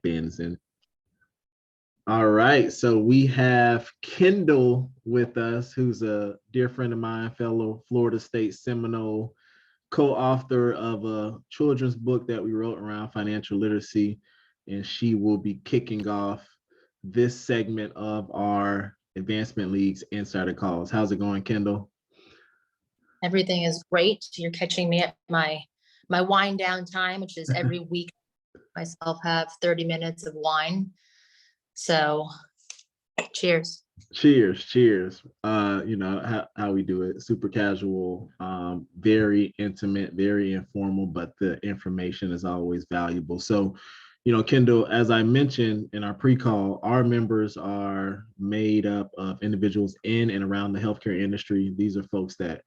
Benson. All right, so we have Kendall with us, who's a dear friend of mine, fellow Florida State Seminole, co-author of a children's book that we wrote around financial literacy, and she will be kicking off this segment of our Advancement League's Insider Calls. How's it going, Kendall? Everything is great. You're catching me at my wind down time, which is every week. Myself have 30 minutes of wine. So cheers. Cheers. You know how we do it, super casual, very intimate, very informal, but the information is always valuable. So, you know, Kendall, as I mentioned in our pre-call, our members are made up of individuals in and around the healthcare industry. These are folks that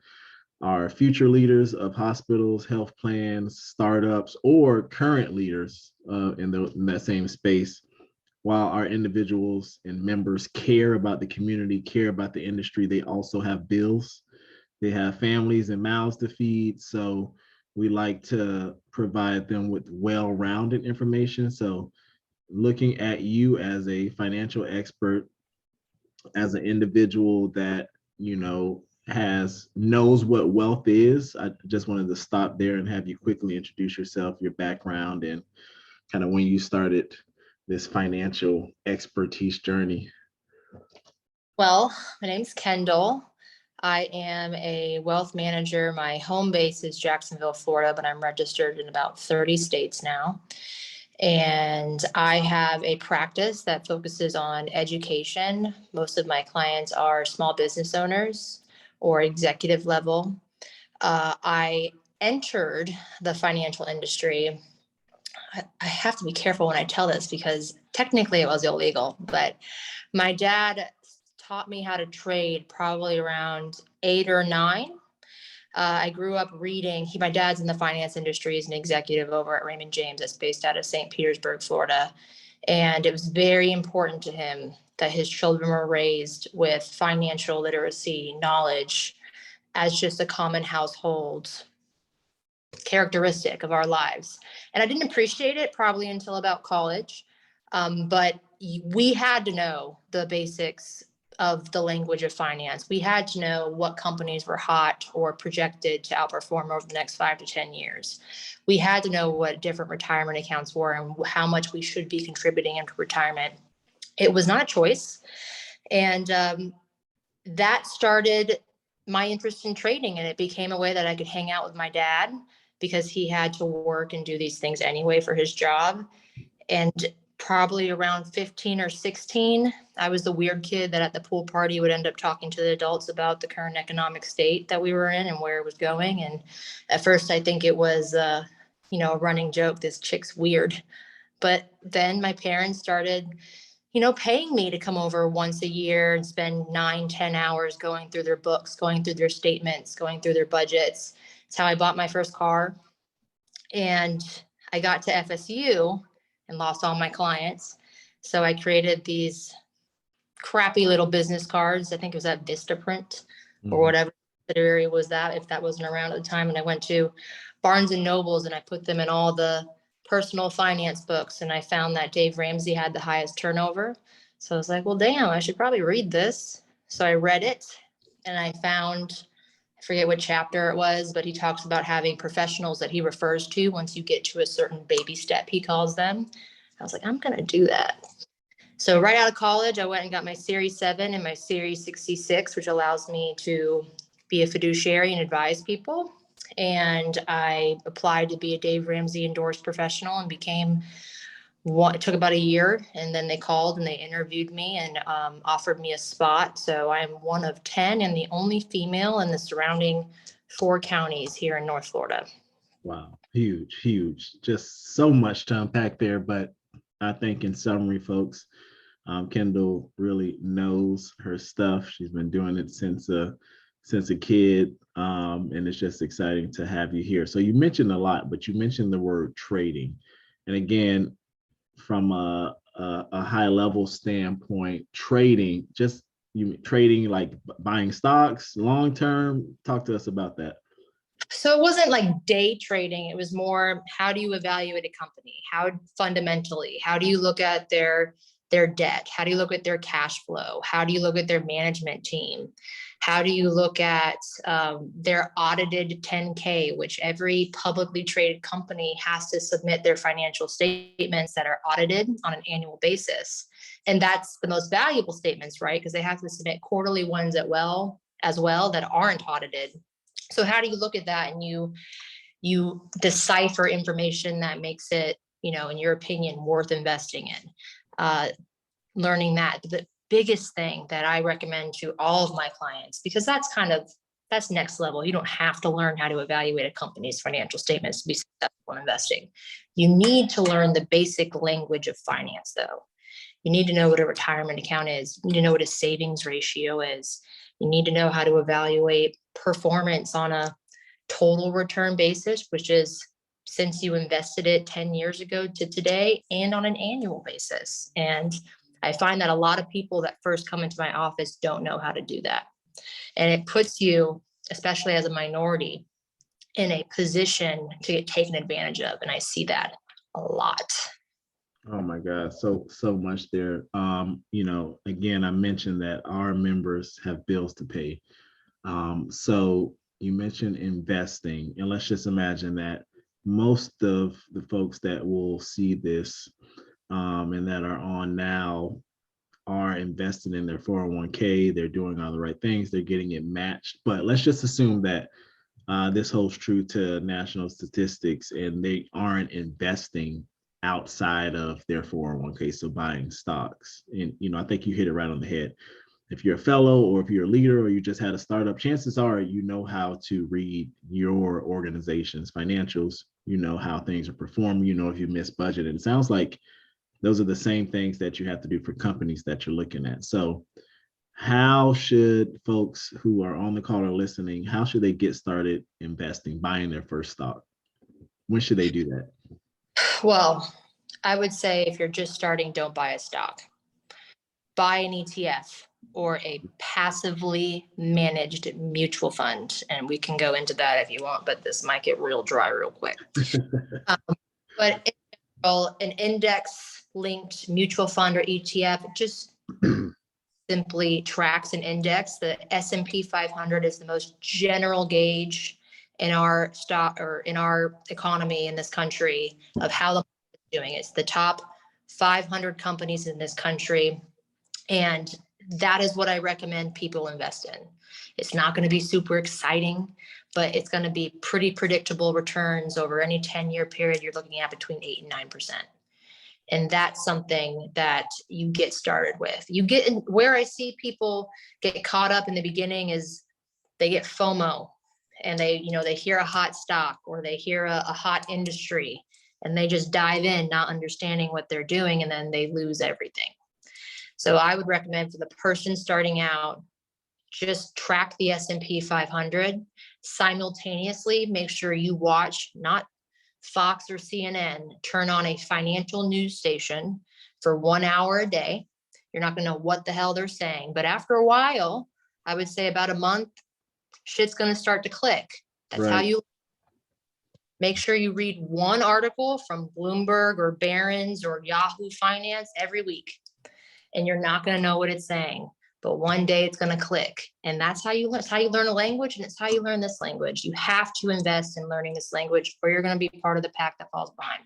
are future leaders of hospitals, health plans, startups, or current leaders in that same space. While our individuals and members care about the community, care about the industry, they also have bills. They have families and mouths to feed. So we like to provide them with well-rounded information. So looking at you as a financial expert, as an individual that, you know, knows what wealth is, I just wanted to stop there and have you quickly introduce yourself, your background, and kind of when you started this financial expertise journey. Well, my name's Kendall. I am a wealth manager. My home base is Jacksonville, Florida, but I'm registered in about 30 states now. And I have a practice that focuses on education. Most of my clients are small business owners or executive level. I entered the financial industry. I have to be careful when I tell this because technically it was illegal, but my dad taught me how to trade probably around 8 or 9. I grew up reading. My dad's in the finance industry. He's an executive over at Raymond James that's based out of St. Petersburg, Florida. And it was very important to him that his children were raised with financial literacy knowledge as just a common household characteristic of our lives. And I didn't appreciate it probably until about college. But we had to know the basics of the language of finance. We had to know what companies were hot or projected to outperform over the next 5 to 10 years. We had to know what different retirement accounts were and how much we should be contributing into retirement. It was not a choice. And that started my interest in trading, and it became a way that I could hang out with my dad because he had to work and do these things anyway for his job. And probably around 15 or 16, I was the weird kid that at the pool party would end up talking to the adults about the current economic state that we were in and where it was going. And at first I think it was, a running joke, this chick's weird. But then my parents started, paying me to come over once a year and spend 9-10 hours going through their books, going through their statements, going through their budgets. It's how I bought my first car. And I got to FSU and lost all my clients. So I created these crappy little business cards. I think it was at Vistaprint or whatever subsidiary was that, if that wasn't around at the time. And I went to Barnes and Nobles and I put them in all the personal finance books. And I found that Dave Ramsey had the highest turnover. So I was like, well, damn, I should probably read this. So I read it and I found, I forget what chapter it was, but he talks about having professionals that he refers to once you get to a certain baby step, he calls them. I was like, I'm going to do that. So right out of college, I went and got my Series 7 and my Series 66, which allows me to be a fiduciary and advise people. And I applied to be a Dave Ramsey endorsed professional and became one. It took about a year, and then they called and they interviewed me and offered me a spot. So I'm one of 10 and the only female in the surrounding 4 counties here in North Florida. Wow, huge. Just so much to unpack there. But I think in summary, folks, Kendall really knows her stuff. She's been doing it since a kid, and it's just exciting to have you here. So you mentioned a lot, but you mentioned the word trading, and again, from a high level standpoint, trading, trading like buying stocks long term. Talk to us about that. So it wasn't like day trading. It was more, how do you evaluate a company? How fundamentally, how do you look at their debt? How do you look at their cash flow? How do you look at their management team? How do you look at their audited 10K, which every publicly traded company has to submit their financial statements that are audited on an annual basis. And that's the most valuable statements, right? Because they have to submit quarterly ones as well that aren't audited. So how do you look at that and you decipher information that makes it, in your opinion, worth investing in? Learning that. The biggest thing that I recommend to all of my clients, because that's next level. You don't have to learn how to evaluate a company's financial statements to be successful in investing. You need to learn the basic language of finance, though. You need to know what a retirement account is. You need to know what a savings ratio is. You need to know how to evaluate performance on a total return basis, which is since you invested it 10 years ago to today, and on an annual basis. And I find that a lot of people that first come into my office don't know how to do that. And it puts you, especially as a minority, in a position to get taken advantage of. And I see that a lot. Oh my God, so much there. Again, I mentioned that our members have bills to pay. So you mentioned investing, and let's just imagine that most of the folks that will see this and that are on now are investing in their 401k. They're doing all the right things. They're getting it matched. But let's just assume that this holds true to national statistics, and they aren't investing outside of their 401k, so buying stocks. And I think you hit it right on the head. If you're a fellow, or if you're a leader, or you just had a startup, chances are you know how to read your organization's financials. You know how things are performing. You know if you miss budget. And it sounds like those are the same things that you have to do for companies that you're looking at. So how should folks who are on the call or listening, how should they get started investing, buying their first stock? When should they do that? Well, I would say if you're just starting, don't buy a stock. Buy an ETF or a passively managed mutual fund. And we can go into that if you want, but this might get real dry real quick. But in general, an index linked mutual fund or ETF just simply tracks an index. The S&P 500 is the most general gauge in our stock or in our economy in this country of how the market is doing. It's the top 500 companies in this country. And that is what I recommend people invest in. It's not going to be super exciting, but it's going to be pretty predictable returns over any 10-year period. You're looking at between 8 and 9%. And that's something that you get started with. Where I see people get caught up in the beginning is they get FOMO, and they hear a hot stock or they hear a hot industry, and they just dive in, not understanding what they're doing, and then they lose everything. So I would recommend for the person starting out, just track the S&P 500. Simultaneously, make sure you watch not Fox or CNN, turn on a financial news station for 1 hour a day. You're not going to know what the hell they're saying. But after a while, I would say about a month, shit's going to start to click. That's right. How you make sure you read one article from Bloomberg or Barron's or Yahoo Finance every week. And you're not going to know what it's saying. But one day it's going to click. And that's how you learn. It's how you learn a language, and it's how you learn this language. You have to invest in learning this language, or you're going to be part of the pack that falls behind.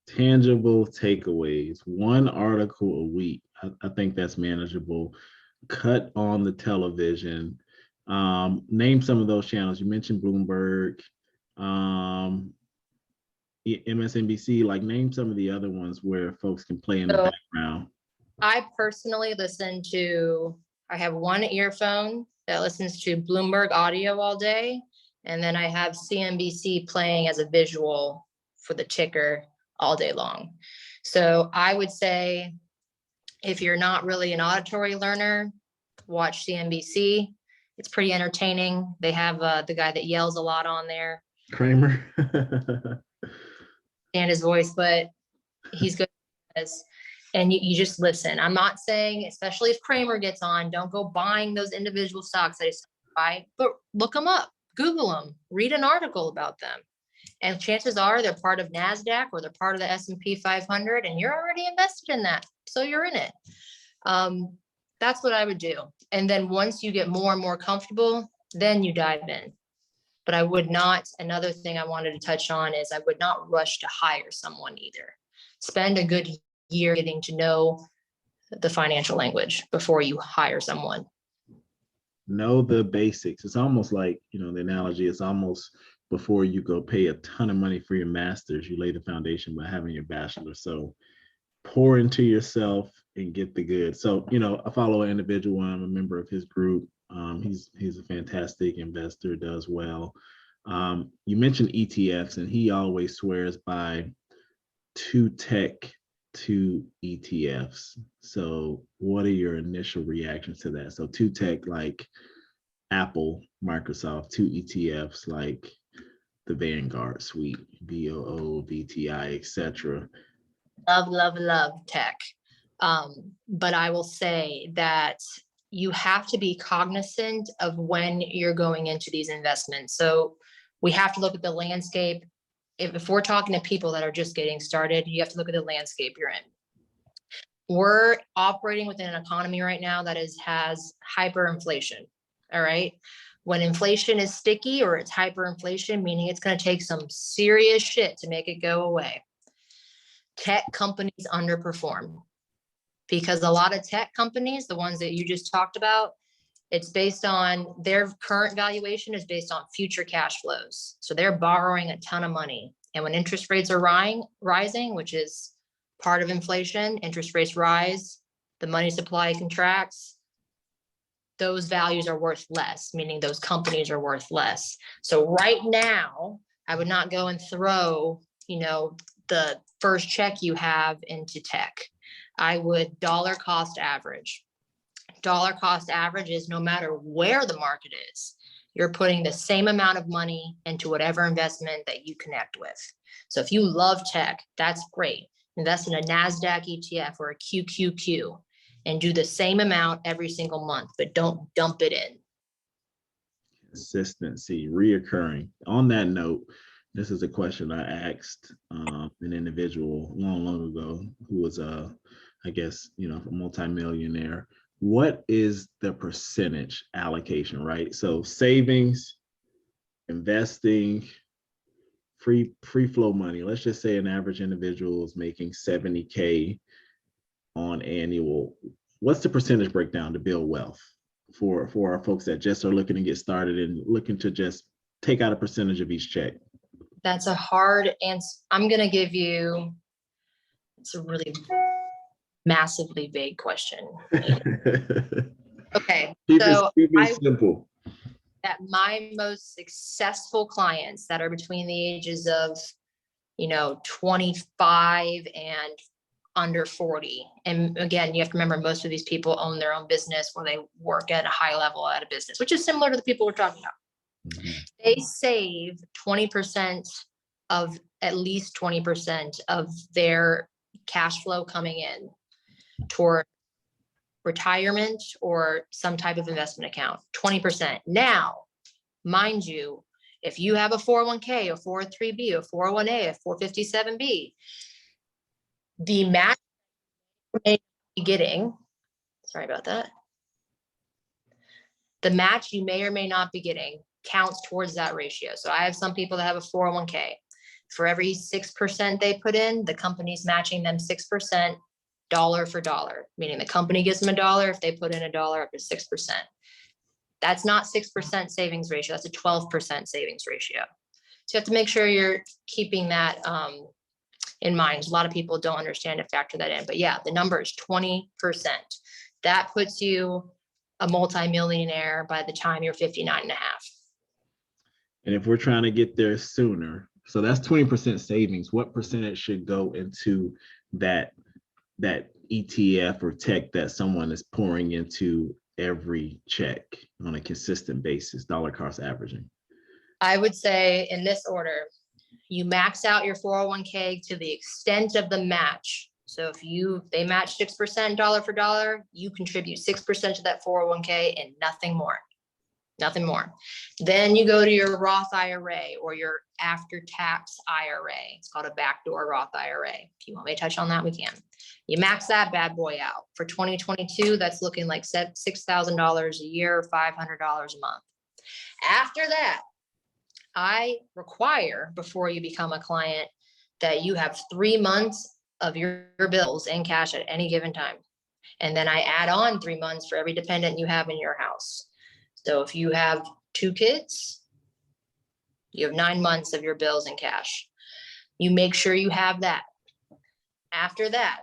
Tangible takeaways. One article a week. I think that's manageable. Cut on the television. Name some of those channels. You mentioned Bloomberg, MSNBC. Like, name some of the other ones where folks can play in the background. I personally I have one earphone that listens to Bloomberg audio all day. And then I have CNBC playing as a visual for the ticker all day long. So I would say if you're not really an auditory learner, watch CNBC. It's pretty entertaining. They have the guy that yells a lot on there. Kramer. And his voice, but he's good. And you just listen. I'm not saying, especially if Kramer gets on, don't go buying those individual stocks that I buy, but look them up. Google them, read an article about them. And chances are they're part of NASDAQ or they're part of the S&P 500 and you're already invested in that. So you're in it. That's what I would do. And then once you get more and more comfortable, then you dive in. But I would not, another thing I wanted to touch on is I would not rush to hire someone either. Spend a good year getting to know the financial language before you hire someone. Know the basics. It's almost like, the analogy is almost before you go pay a ton of money for your master's, you lay the foundation by having your bachelor. So pour into yourself and get the good. So, I follow an individual. I'm a member of his group. He's a fantastic investor, does well. You mentioned ETFs, and he always swears by 2 tech, 2 ETFs. So what are your initial reactions to that? So 2 tech like Apple, Microsoft, 2 ETFs like the Vanguard suite, VOO, VTI, etc. Love tech. But I will say that you have to be cognizant of when you're going into these investments. So we have to look at the landscape. If we're talking to people that are just getting started, you have to look at the landscape you're in. We're operating within an economy right now that has hyperinflation. All right. When inflation is sticky or it's hyperinflation, meaning it's going to take some serious shit to make it go away. Tech companies underperform because a lot of tech companies, the ones that you just talked about, it's based on their current valuation is based on future cash flows. So they're borrowing a ton of money. And when interest rates are rising, which is part of inflation, interest rates rise, the money supply contracts, those values are worth less, meaning those companies are worth less. So right now, I would not go and throw, the first check you have into tech. I would dollar cost average. Dollar cost average is no matter where the market is, you're putting the same amount of money into whatever investment that you connect with. So if you love tech, that's great. Invest in a NASDAQ ETF or a QQQ and do the same amount every single month, but don't dump it in. Consistency, reoccurring. On that note, this is a question I asked an individual long ago who was I guess, a multimillionaire. What is the percentage allocation, right? So savings, investing, free flow money. Let's just say an average individual is making 70K on annual. What's the percentage breakdown to build wealth for our folks that just are looking to get started and looking to just take out a percentage of each check? That's a hard answer. I'm going to give you, it's a really massively vague question. Okay. Keep So it simple. That my most successful clients that are between the ages of, 25 and under 40. And again, you have to remember most of these people own their own business or they work at a high level at a business, which is similar to the people we're talking about. Mm-hmm. They save 20% of at least 20% of their cash flow coming in toward retirement or some type of investment account, 20%. Now, mind you, if you have a 401k, a 403b, a 401a, a 457b, the match you may be getting, sorry about that. The match you may or may not be getting counts towards that ratio. So I have some people that have a 401k. For every 6% they put in, the company's matching them 6% dollar for dollar, meaning the company gives them $1 if they put in $1 up to 6%. That's not 6% savings ratio. That's a 12% savings ratio. So you have to make sure you're keeping that in mind. A lot of people don't understand to factor that in, but yeah, the number is 20%. That puts you a multimillionaire by the time you're 59 and a half. And if we're trying to get there sooner, so that's 20% savings. What percentage should go into that ETF or tech that someone is pouring into every check on a consistent basis, dollar cost averaging? I would say in this order, you max out your 401k to the extent of the match. So if they match 6% dollar for dollar, you contribute 6% to that 401k and nothing more. nothing more. Then you go to your Roth IRA or your after-tax IRA. It's called a backdoor Roth IRA. If you want me to touch on that, we can. You max that bad boy out. For 2022, that's looking like $6,000 a year, $500 a month. After that, I require, before you become a client, that you have 3 months of your bills in cash at any given time. And then I add on 3 months for every dependent you have in your house. So if you have 2 kids, you have 9 months of your bills in cash. You make sure you have that. After that,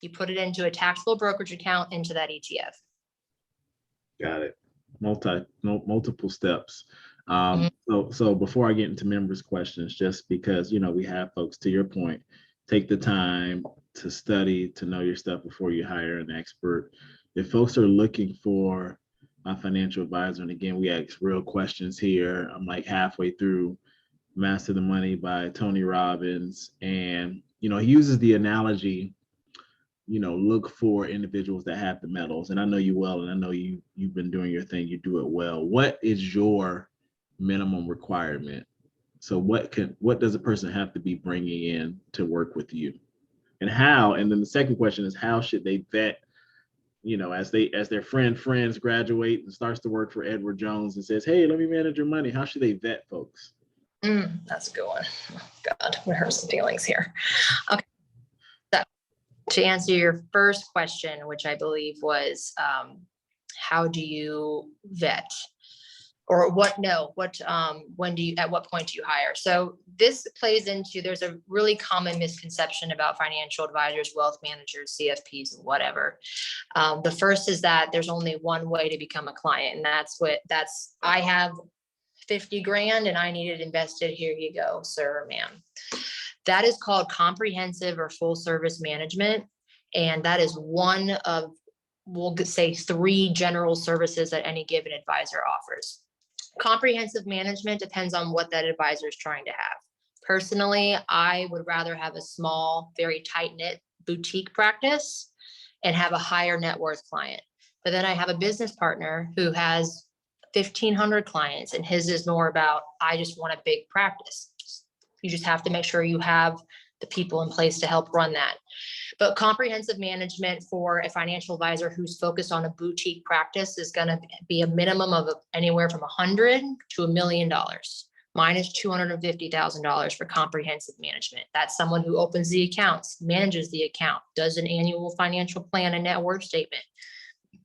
you put it into a taxable brokerage account into that ETF. Got it. Multiple steps. So before I get into members' questions, just because, we have folks, to your point, take the time to study, to know your stuff before you hire an expert. If folks are looking for a financial advisor, and again, we ask real questions here. I'm like halfway through Master the Money by Tony Robbins. And, he uses the analogy, look for individuals that have the metals. And I know you well, and I know you've been doing your thing. You do it well. What is your minimum requirement? So what does a person have to be bringing in to work with you, and how? And then the second question is, how should they vet, as their friends graduate and starts to work for Edward Jones and says, hey, let me manage your money. How should they vet folks? That's a good one. Oh, God, we hurt some feelings here. Okay. So to answer your first question, which I believe was, how do you vet? Or at what point do you hire? So this plays into, there's a really common misconception about financial advisors, wealth managers, CFPs, and whatever. The first is that there's only one way to become a client. And I have 50 grand and I need it invested. Here you go, sir or ma'am. That is called comprehensive or full service management. And that is one of, we'll say, 3 general services that any given advisor offers. Comprehensive management depends on what that advisor is trying to have. Personally, I would rather have a small, very tight-knit boutique practice and have a higher net worth client. But then I have a business partner who has 1,500 clients, and his is more about, I just want a big practice. You just have to make sure you have the people in place to help run that. But comprehensive management for a financial advisor who's focused on a boutique practice is going to be a minimum of anywhere from $100,000 to $1 million. Mine is $250,000 for comprehensive management. That's someone who opens the accounts, manages the account, does an annual financial plan and net worth statement,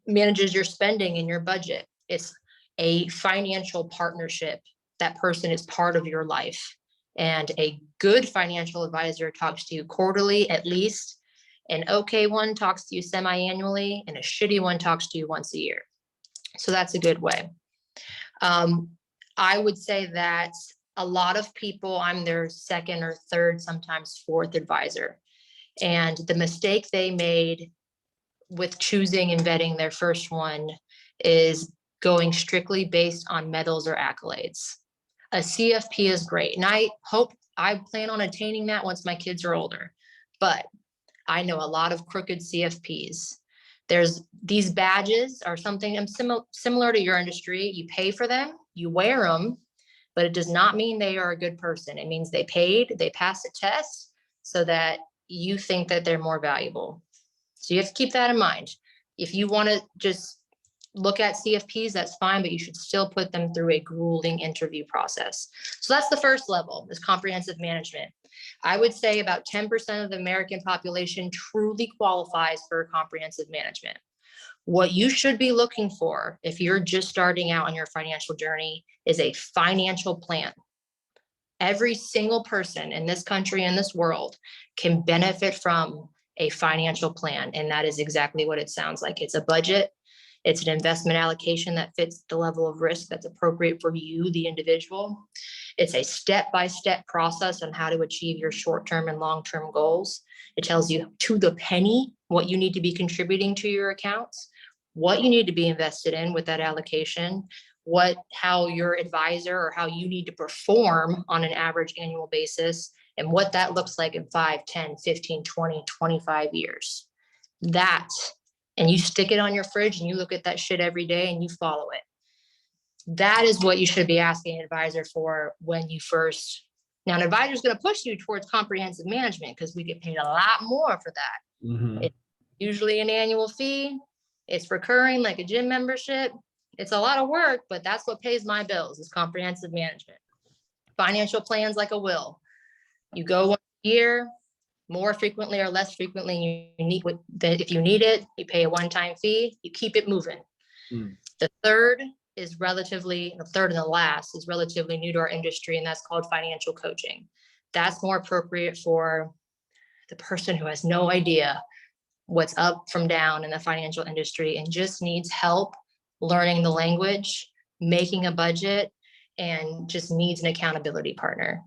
manages your spending and your budget. It's a financial partnership. That person is part of your life. And a good financial advisor talks to you quarterly at least. An okay one talks to you semi-annually, and a shitty one talks to you once a year. So that's a good way. I would say that a lot of people, I'm their second or third, sometimes fourth advisor. And the mistake they made with choosing and vetting their first one is going strictly based on medals or accolades. A CFP is great. And I plan on attaining that once my kids are older. But I know a lot of crooked CFPs. These badges are something similar to your industry. You pay for them, you wear them, but it does not mean they are a good person. It means they paid, they passed a test so that you think that they're more valuable. So you have to keep that in mind. If you want to just look at CFPs, that's fine, but you should still put them through a grueling interview process. So that's the first level, is comprehensive management. I would say about 10% of the American population truly qualifies for comprehensive management. What you should be looking for if you're just starting out on your financial journey is a financial plan. Every single person in this country and this world can benefit from a financial plan. And that is exactly what it sounds like. It's a budget. It's an investment allocation that fits the level of risk that's appropriate for you, the individual. It's a step-by-step process on how to achieve your short-term and long-term goals. It tells you to the penny what you need to be contributing to your accounts, what you need to be invested in with that allocation, how your advisor or how you need to perform on an average annual basis, and what that looks like in 5, 10, 15, 20, 25 years. And you stick it on your fridge and you look at that shit every day and you follow it. That is what you should be asking an advisor for when you first. Now, an advisor is going to push you towards comprehensive management because we get paid a lot more for that. Mhm. It's usually an annual fee. It's recurring like a gym membership. It's a lot of work, but that's what pays my bills is comprehensive management. Financial plans like a will. You go 1 year, more frequently or less frequently. You need if you need it, you pay a one-time fee. You keep it moving. Mm. The third and the last is relatively new to our industry, and that's called financial coaching. That's more appropriate for the person who has no idea what's up from down in the financial industry and just needs help learning the language, making a budget, and just needs an accountability partner.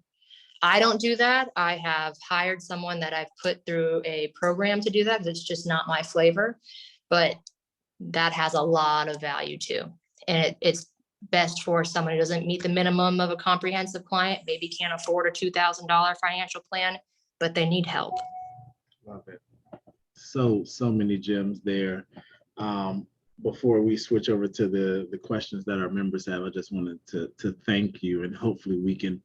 I don't do that. I have hired someone that I've put through a program to do that because it's just not my flavor, but that has a lot of value too. And it's best for someone who doesn't meet the minimum of a comprehensive client, maybe can't afford a $2,000 financial plan, but they need help. Love it. So many gems there. Before we switch over to the questions that our members have, I just wanted to thank you, and hopefully we can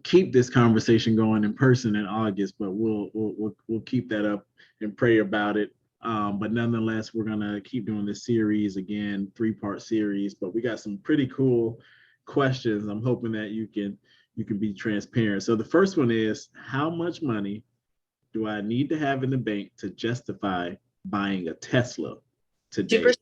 keep this conversation going in person in August, but we'll keep that up and pray about it. But nonetheless, we're gonna keep doing this series again, 3-part series, but we got some pretty cool questions. I'm hoping that you can be transparent. So the first one is, how much money do I need to have in the bank to justify buying a Tesla today?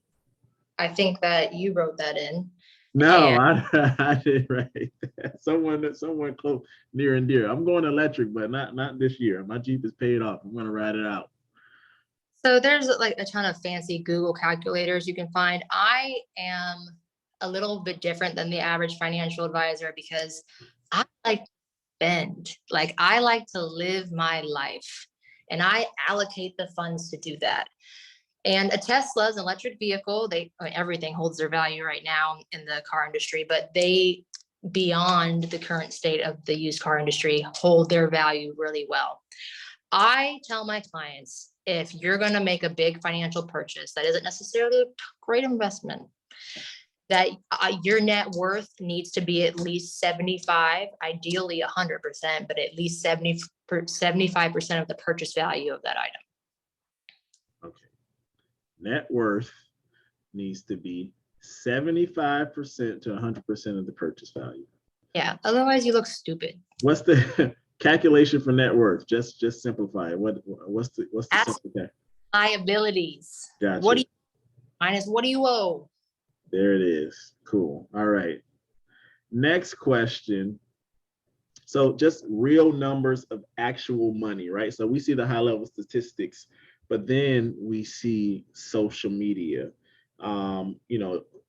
I think that you wrote that in. No, I didn't write that. Someone close, near and dear. I'm going electric, but not this year. My Jeep is paid off. I'm gonna ride it out. So there's like a ton of fancy Google calculators you can find. I am a little bit different than the average financial advisor because I like to spend. Like I like to live my life, and I allocate the funds to do that. And a Tesla is an electric vehicle. Everything holds their value right now in the car industry, but they, beyond the current state of the used car industry, hold their value really well. I tell my clients, if you're going to make a big financial purchase that isn't necessarily a great investment, that your net worth needs to be at least 75, ideally 100%, but at least 75% of the purchase value of that item. Okay. Net worth needs to be 75% to 100% of the purchase value. Yeah, otherwise you look stupid. What's the calculation for net worth? Just simplify it. What's the simple liabilities? Gotcha. What do you minus what do you owe? There it is. Cool. All right. Next question. So just real numbers of actual money, right? So we see the high level statistics, but then we see social media.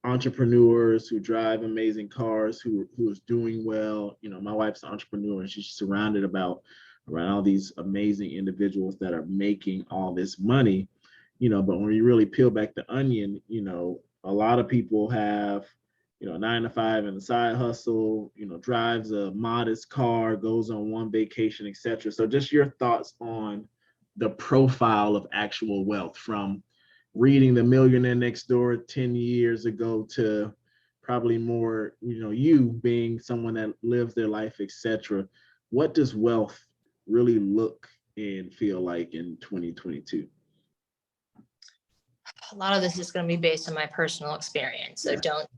Entrepreneurs who drive amazing cars, who is doing well. My wife's an entrepreneur, and she's surrounded around all these amazing individuals that are making all this money. But when you really peel back the onion, a lot of people have 9 to 5 and a side hustle, drives a modest car, goes on one vacation, etc. So just your thoughts on the profile of actual wealth, from reading The Millionaire Next Door 10 years ago to probably more, you being someone that lives their life, etc. What does wealth really look and feel like in 2022? A lot of this is going to be based on my personal experience. So don't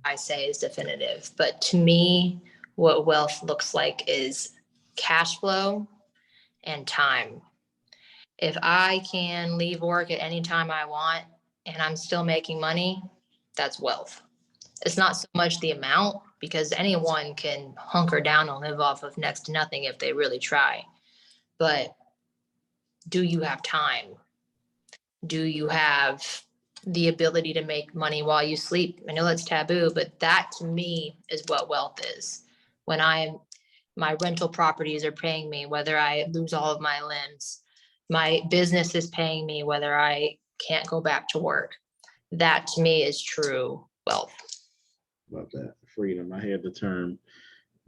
I say is definitive, but to me, what wealth looks like is cash flow and time. If I can leave work at any time I want and I'm still making money, that's wealth. It's not so much the amount, because anyone can hunker down and live off of next to nothing if they really try. But do you have time? Do you have the ability to make money while you sleep? I know that's taboo, but that to me is what wealth is. When my rental properties are paying me, whether I lose all of my limbs, my business is paying me, whether I can't go back to work. That to me is true wealth. Love that. Freedom. I hear the term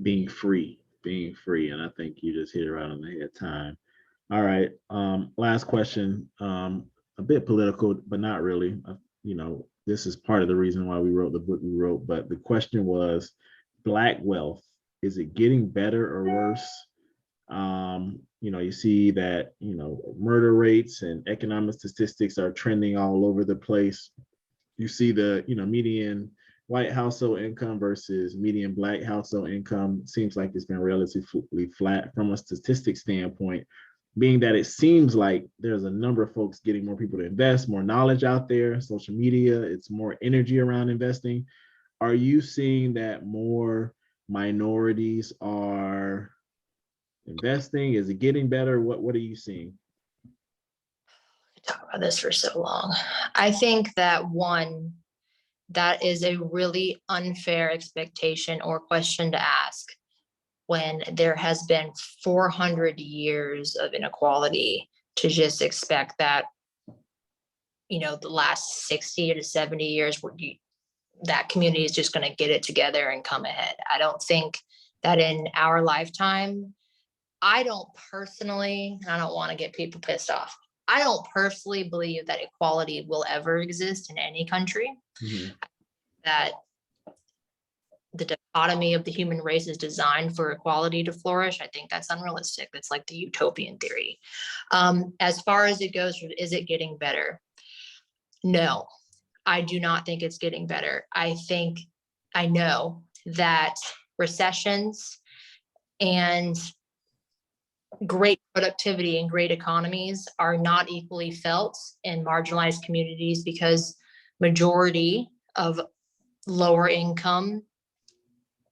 being free, and I think you just hit it right on the head. Time. All right. Last question. A bit political, but not really. this is part of the reason why we wrote the book we wrote, but the question was, Black wealth, is it getting better or worse? You see that, murder rates and economic statistics are trending all over the place. You see the, median white household income versus median Black household income seems like it's been relatively flat from a statistic standpoint, being that it seems like there's a number of folks getting more people to invest, more knowledge out there, social media, it's more energy around investing. Are you seeing that more minorities are investing? Is it getting better? What are you seeing? Talk about this for so long. I think that one, that is a really unfair expectation or question to ask when there has been 400 years of inequality, to just expect that, the last 60 to 70 years, that community is just going to get it together and come ahead. I don't think that in our lifetime, I don't personally, and I don't want to get people pissed off, I don't personally believe that equality will ever exist in any country. Mm-hmm. That the dichotomy of the human race is designed for equality to flourish. I think that's unrealistic. That's like the utopian theory. As far as it goes, is it getting better? No, I do not think it's getting better. I know that recessions and great productivity and great economies are not equally felt in marginalized communities, because majority of lower income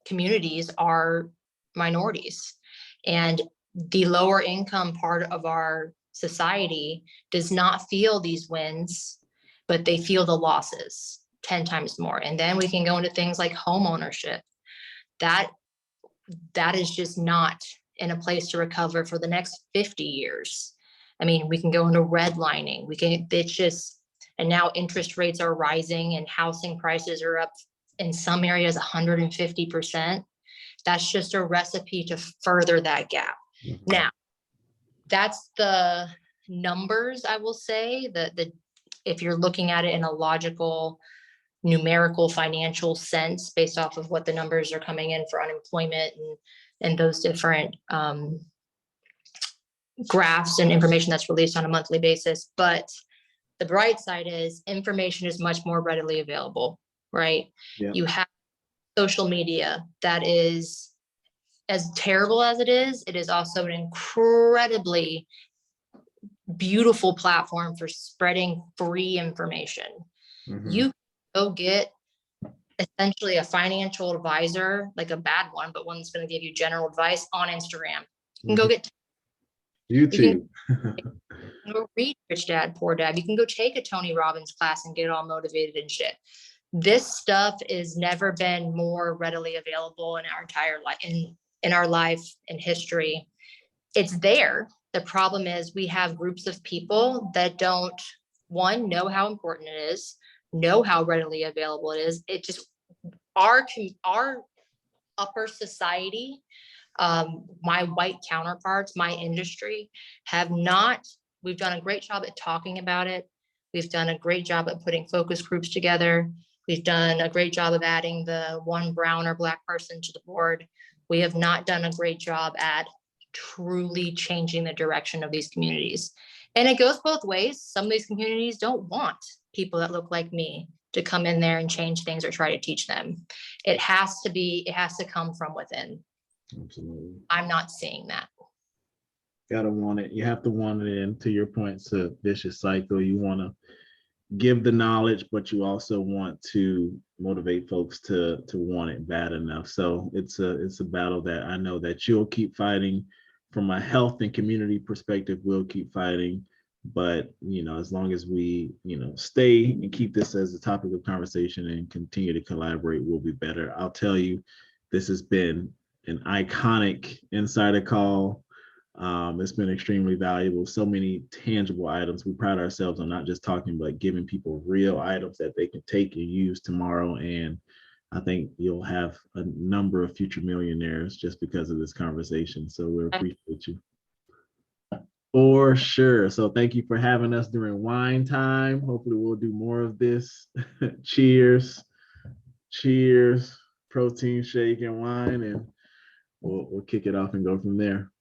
communities are minorities, and the lower income part of our society does not feel these wins, but they feel the losses 10 times more. And then we can go into things like home ownership. That is just not in a place to recover for the next 50 years. I mean, we can go into redlining. And now interest rates are rising and housing prices are up in some areas 150%. That's just a recipe to further that gap. Now, that's the numbers, I will say, that if you're looking at it in a logical, numerical, financial sense, based off of what the numbers are coming in for unemployment and those different graphs and information that's released on a monthly basis. But the bright side is information is much more readily available, right? Yeah. You have social media that is, as terrible as it is also an incredibly beautiful platform for spreading free information. Mm-hmm. You go get essentially a financial advisor, like a bad one, but one that's going to give you general advice on Instagram. You can go get YouTube. You can go read Rich Dad, Poor Dad. You can go take a Tony Robbins class and get all motivated and shit. This stuff is never been more readily available in our entire life, in our life and history. It's there. The problem is we have groups of people that don't, one, know how important it is, know how readily available it is. It just, our upper society, my white counterparts, my industry, we've done a great job at talking about it. We've done a great job at putting focus groups together. We've done a great job of adding the one brown or Black person to the board. We have not done a great job at truly changing the direction of these communities. And it goes both ways. Some of these communities don't want people that look like me to come in there and change things or try to teach them. It has to come from within. Absolutely. I'm not seeing that. Gotta want it. You have to want it in. To your point, it's a vicious cycle. You want to give the knowledge, but you also want to motivate folks to want it bad enough. So it's a battle that I know that you'll keep fighting. From a health and community perspective, we'll keep fighting. But as long as we stay and keep this as a topic of conversation and continue to collaborate, we'll be better. I'll tell you, this has been an iconic insider call. It's been extremely valuable. So many tangible items. We pride ourselves on not just talking, but giving people real items that they can take and use tomorrow. And I think you'll have a number of future millionaires just because of this conversation. So we appreciate you. For sure. So thank you for having us during wine time. Hopefully we'll do more of this. Cheers. Cheers. Protein shake and wine, and we'll kick it off and go from there.